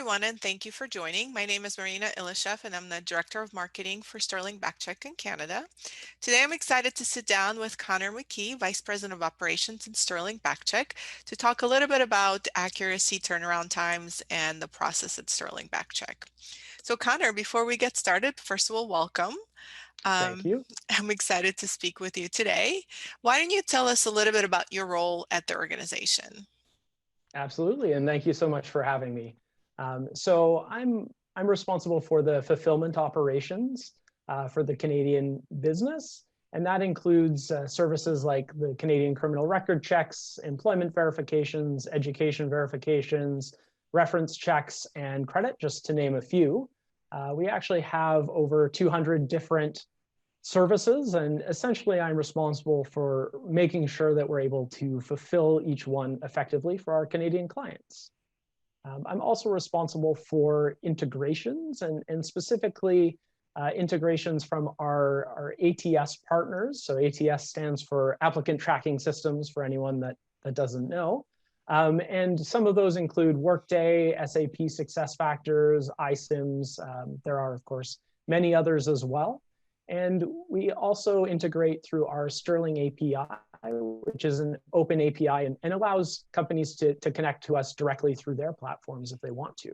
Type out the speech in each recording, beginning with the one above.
everyone, and thank you for joining. My name is Marina Ilishaev, and I'm the Director of Marketing for Sterling Backcheck in Canada. Today, I'm excited to sit down with Conor McKee, Vice President of Operations in Sterling Backcheck, to talk a little bit about accuracy, turnaround times, and the process at Sterling Backcheck. So Conor, before we get started, first of all, welcome. Thank you. I'm excited to speak with you today. Why don't you tell us a little bit about your role at the organization? Absolutely, and thank you so much for having me. So I'm responsible for the fulfillment operations for the Canadian business, and that includes services like the Canadian criminal record checks, employment verifications, education verifications, reference checks, and credit, just to name a few. We actually have over 200 different services, and essentially I'm responsible for making sure that we're able to fulfill each one effectively for our Canadian clients. I'm also responsible for integrations and specifically integrations from our ATS partners. So ATS stands for Applicant Tracking Systems for anyone that doesn't know. And some of those include Workday, SAP SuccessFactors, iCIMS. There are, of course, many others as well. And we also integrate through our Sterling API, which is an open API and allows companies to connect to us directly through their platforms if they want to.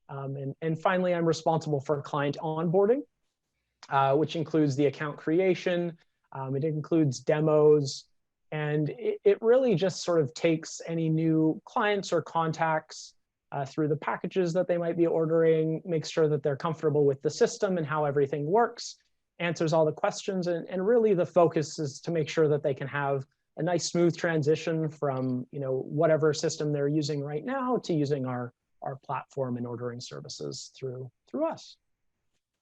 And finally, I'm responsible for client onboarding, which includes the account creation. It includes demos. And it really just sort of takes any new clients or contacts through the packages that they might be ordering, makes sure that they're comfortable with the system and how everything works, answers all the questions, and really the focus is to make sure that they can have a nice smooth transition from whatever system they're using right now to using our platform and ordering services through us.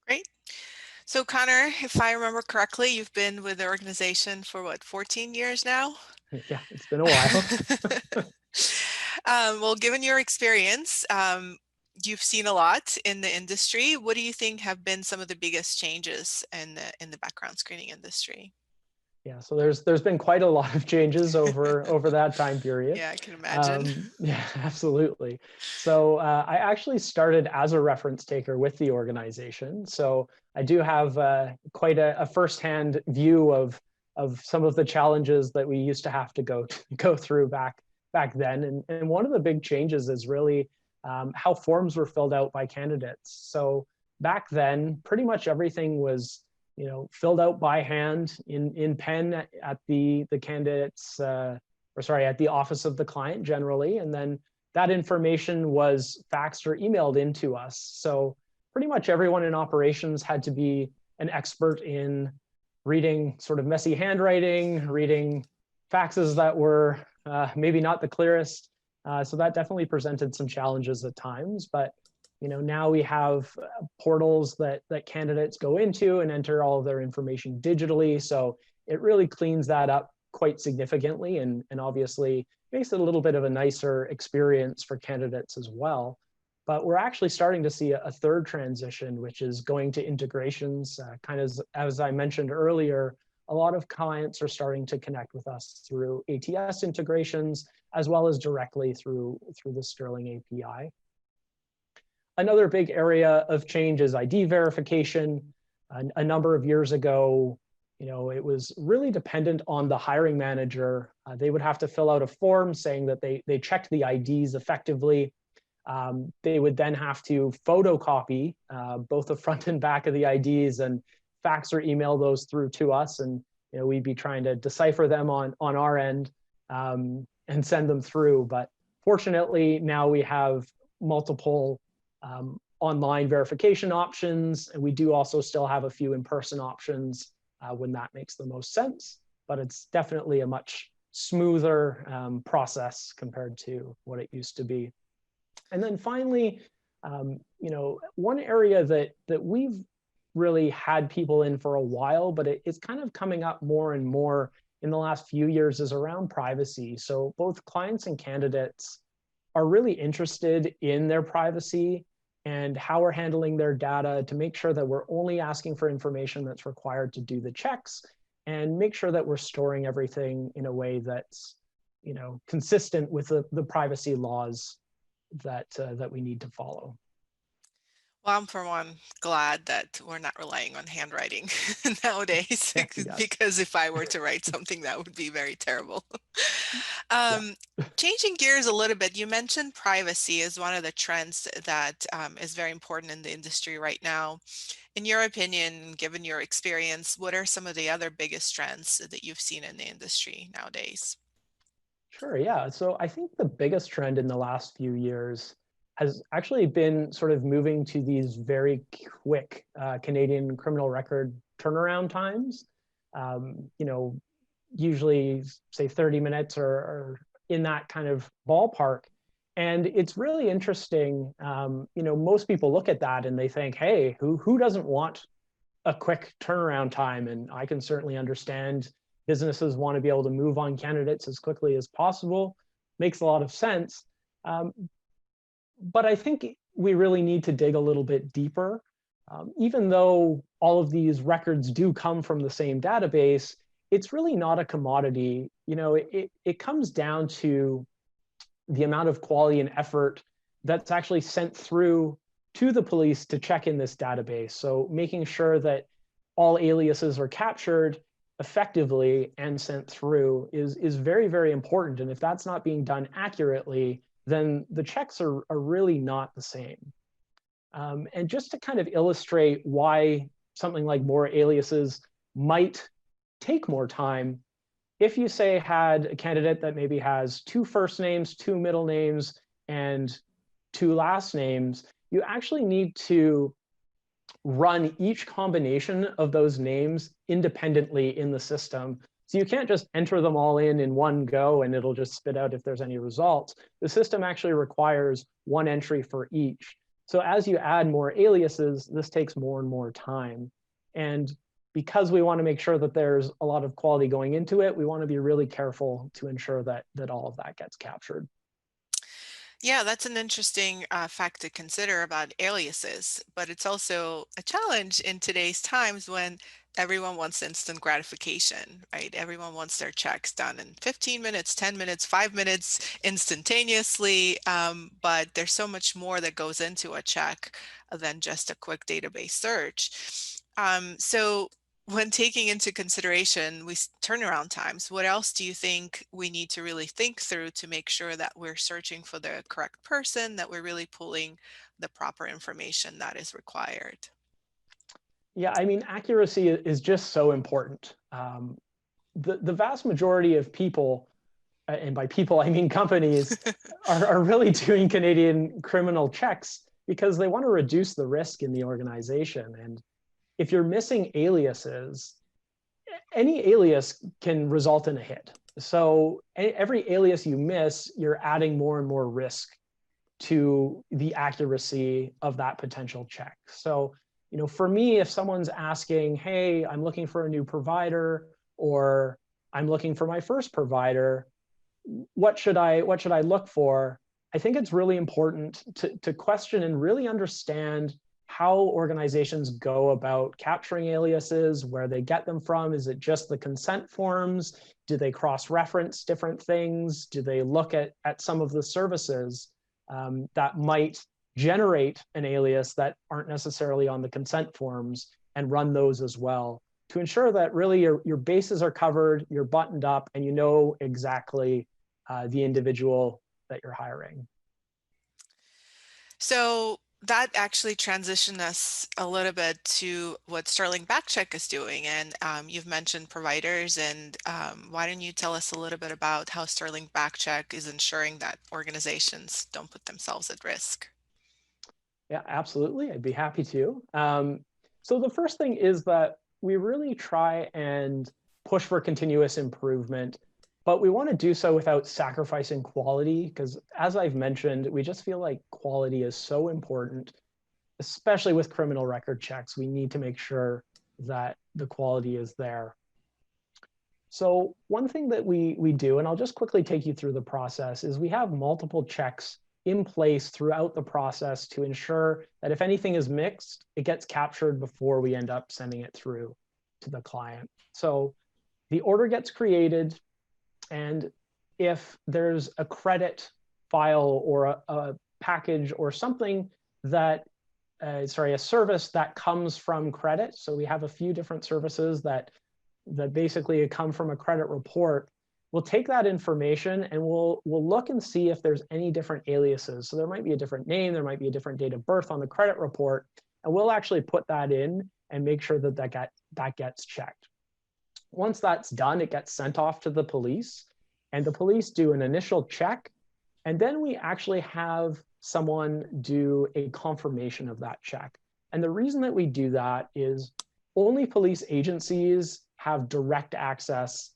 Great. So Conor, if I remember correctly, you've been with the organization for what, 14 years now? Yeah, it's been a while. Well, given your experience, you've seen a lot in the industry. What do you think have been some of the biggest changes in the background screening industry? Yeah, so there's been quite a lot of changes over that time period. Yeah, I can imagine. Yeah, absolutely. So I actually started as a reference taker with the organization. So I do have quite a firsthand view of some of the challenges that we used to have to go through back then. And one of the big changes is really how forms were filled out by candidates. So back then, pretty much everything was filled out by hand in pen at the candidates, at the office of the client generally. And then that information was faxed or emailed into us. So pretty much everyone in operations had to be an expert in reading sort of messy handwriting, reading faxes that were maybe not the clearest. So that definitely presented some challenges at times, but now we have portals that candidates go into and enter all of their information digitally. So it really cleans that up quite significantly and obviously makes it a little bit of a nicer experience for candidates as well. But we're actually starting to see a third transition, which is going to integrations. Kind of as I mentioned earlier, a lot of clients are starting to connect with us through ATS integrations, as well as directly through the Sterling API. Another big area of change is ID verification. A number of years ago, it was really dependent on the hiring manager. They would have to fill out a form saying that they checked the IDs effectively. They would then have to photocopy both the front and back of the IDs and fax or email those through to us. And we'd be trying to decipher them on our end and send them through. But fortunately, now we have multiple online verification options, and we do also still have a few in-person options when that makes the most sense, but it's definitely a much smoother process compared to what it used to be. And then finally, one area that we've really had people in for a while, but it's kind of coming up more and more in the last few years is around privacy. So both clients and candidates are really interested in their privacy and how we're handling their data to make sure that we're only asking for information that's required to do the checks and make sure that we're storing everything in a way that's consistent with the privacy laws that we need to follow. Well, I'm for one glad that we're not relying on handwriting nowadays, Yeah, yes. because if I were to write something, that would be very terrible. Yeah. Changing gears a little bit, you mentioned privacy as one of the trends that is very important in the industry right now. In your opinion, given your experience, what are some of the other biggest trends that you've seen in the industry nowadays? Sure, yeah. So I think the biggest trend in the last few years has actually been sort of moving to these very quick Canadian criminal record turnaround times. You know, usually say 30 minutes or in that kind of ballpark. And it's really interesting. You know, most people look at that and they think, hey, who doesn't want a quick turnaround time? And I can certainly understand businesses want to be able to move on candidates as quickly as possible. Makes a lot of sense. But I think we really need to dig a little bit deeper. Even though all of these records do come from the same database, it's really not a commodity. You know, it comes down to the amount of quality and effort that's actually sent through to the police to check in this database. So making sure that all aliases are captured effectively and sent through is very, very important. And if that's not being done accurately, then the checks are really not the same. And just to kind of illustrate why something like more aliases might take more time, if you say had a candidate that maybe has 2 first names, 2 middle names, and 2 last names, you actually need to run each combination of those names independently in the system. So you can't just enter them all in one go and it'll just spit out if there's any results. The system actually requires one entry for each. So as you add more aliases, this takes more and more time. And because we want to make sure that there's a lot of quality going into it, we want to be really careful to ensure that all of that gets captured. Yeah, that's an interesting fact to consider about aliases, but it's also a challenge in today's times when everyone wants instant gratification, right? Everyone wants their checks done in 15 minutes, 10 minutes, 5 minutes, instantaneously. But there's so much more that goes into a check than just a quick database search. So when taking into consideration turnaround times, what else do you think we need to really think through to make sure that we're searching for the correct person, that we're really pulling the proper information that is required? Yeah, I mean, accuracy is just so important. The vast majority of people, and by people I mean companies, are really doing Canadian criminal checks because they want to reduce the risk in the organization. And if you're missing aliases, any alias can result in a hit. So every alias you miss, you're adding more and more risk to the accuracy of that potential check. So, you know, for me, if someone's asking, hey, I'm looking for a new provider, or I'm looking for my first provider, what should I look for? I think it's really important to question and really understand how organizations go about capturing aliases, where they get them from. Is it just the consent forms? Do they cross-reference different things? Do they look at some of the services that might generate an alias that aren't necessarily on the consent forms and run those as well to ensure that really your bases are covered, you're buttoned up, and you know exactly the individual that you're hiring. So that actually transitioned us a little bit to what Sterling Backcheck is doing. And you've mentioned providers, and why don't you tell us a little bit about how Sterling Backcheck is ensuring that organizations don't put themselves at risk? Yeah, absolutely. I'd be happy to. So the first thing is that we really try and push for continuous improvement, but we want to do so without sacrificing quality, because as I've mentioned, we just feel like quality is so important, especially with criminal record checks. We need to make sure that the quality is there. So one thing that we do, and I'll just quickly take you through the process, is we have multiple checks in place throughout the process to ensure that if anything is mixed, it gets captured before we end up sending it through to the client. So the order gets created, and if there's a credit file or a package or something that, a service that comes from credit. So we have a few different services that basically come from a credit report. We'll take that information and we'll look and see if there's any different aliases. So there might be a different name, there might be a different date of birth on the credit report, and we'll actually put that in and make sure that that gets checked. Once that's done, it gets sent off to the police, and the police do an initial check, and then we actually have someone do a confirmation of that check. And the reason that we do that is only police agencies have direct access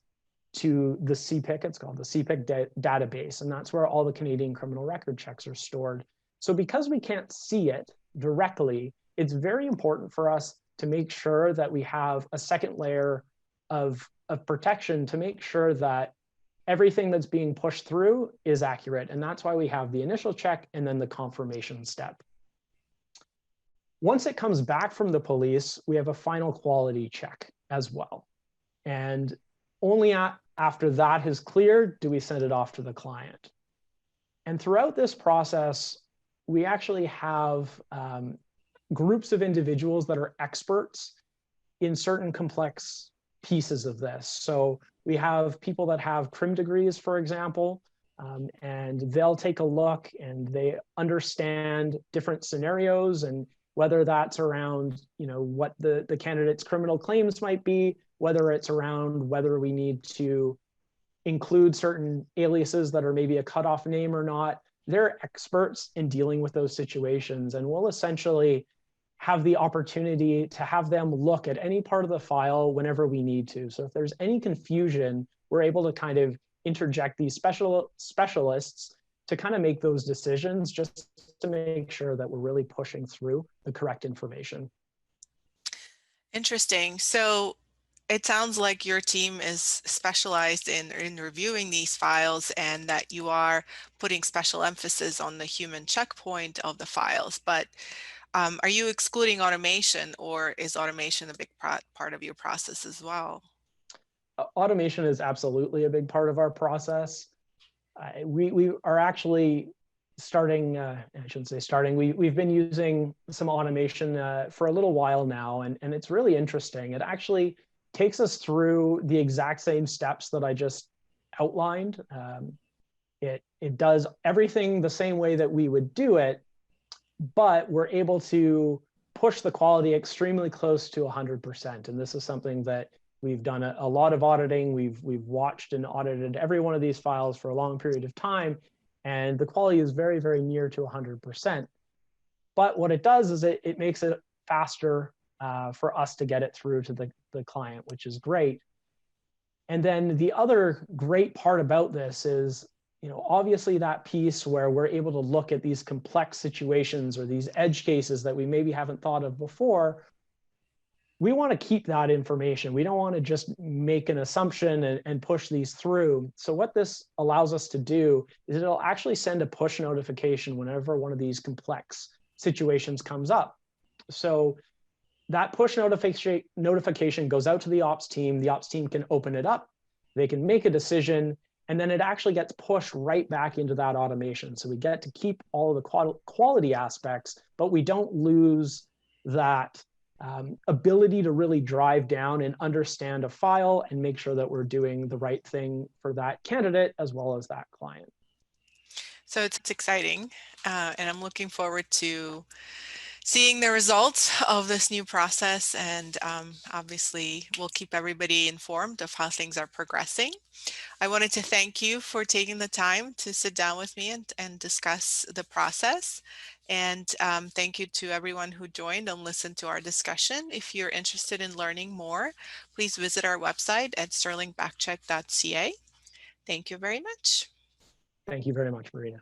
to the CPIC. It's called the CPIC database, and that's where all the Canadian criminal record checks are stored. So because we can't see it directly, it's very important for us to make sure that we have a second layer of protection to make sure that everything that's being pushed through is accurate. And that's why we have the initial check and then the confirmation step. Once it comes back from the police, we have a final quality check as well. And only after that is cleared do we send it off to the client. And throughout this process, we actually have groups of individuals that are experts in certain complex pieces of this. So we have people that have crim degrees, for example, and they'll take a look and they understand different scenarios, and whether that's around, what the candidate's criminal claims might be, whether it's around whether we need to include certain aliases that are maybe a cutoff name or not. They're experts in dealing with those situations, and we'll essentially have the opportunity to have them look at any part of the file whenever we need to. So if there's any confusion, we're able to kind of interject these specialists to kind of make those decisions, just to make sure that we're really pushing through the correct information. Interesting. So it sounds like your team is specialized in reviewing these files, and that you are putting special emphasis on the human checkpoint of the files. But are you excluding automation, or is automation a big part of your process as well? Automation is absolutely a big part of our process. We are actually starting, I shouldn't say starting, we've been using some automation for a little while now, and it's really interesting. It actually takes us through the exact same steps that I just outlined. It does everything the same way that we would do it, but we're able to push the quality extremely close to 100%. And this is something that we've done a lot of auditing. We've watched and audited every one of these files for a long period of time, and the quality is very, very near to 100%. But what it does is it makes it faster for us to get it through to the client, which is great. And then the other great part about this is, obviously that piece where we're able to look at these complex situations or these edge cases that we maybe haven't thought of before, we want to keep that information. We don't want to just make an assumption and push these through. So what this allows us to do is it'll actually send a push notification whenever one of these complex situations comes up. So that push notification goes out to the ops team. The ops team can open it up. They can make a decision, and then it actually gets pushed right back into that automation. So we get to keep all of the quality aspects, but we don't lose that ability to really drive down and understand a file and make sure that we're doing the right thing for that candidate as well as that client. So it's exciting, and I'm looking forward to seeing the results of this new process, and obviously we'll keep everybody informed of how things are progressing. I wanted to thank you for taking the time to sit down with me and discuss the process. And thank you to everyone who joined and listened to our discussion. If you're interested in learning more, please visit our website at sterlingbackcheck.ca. Thank you very much. Thank you very much, Marina.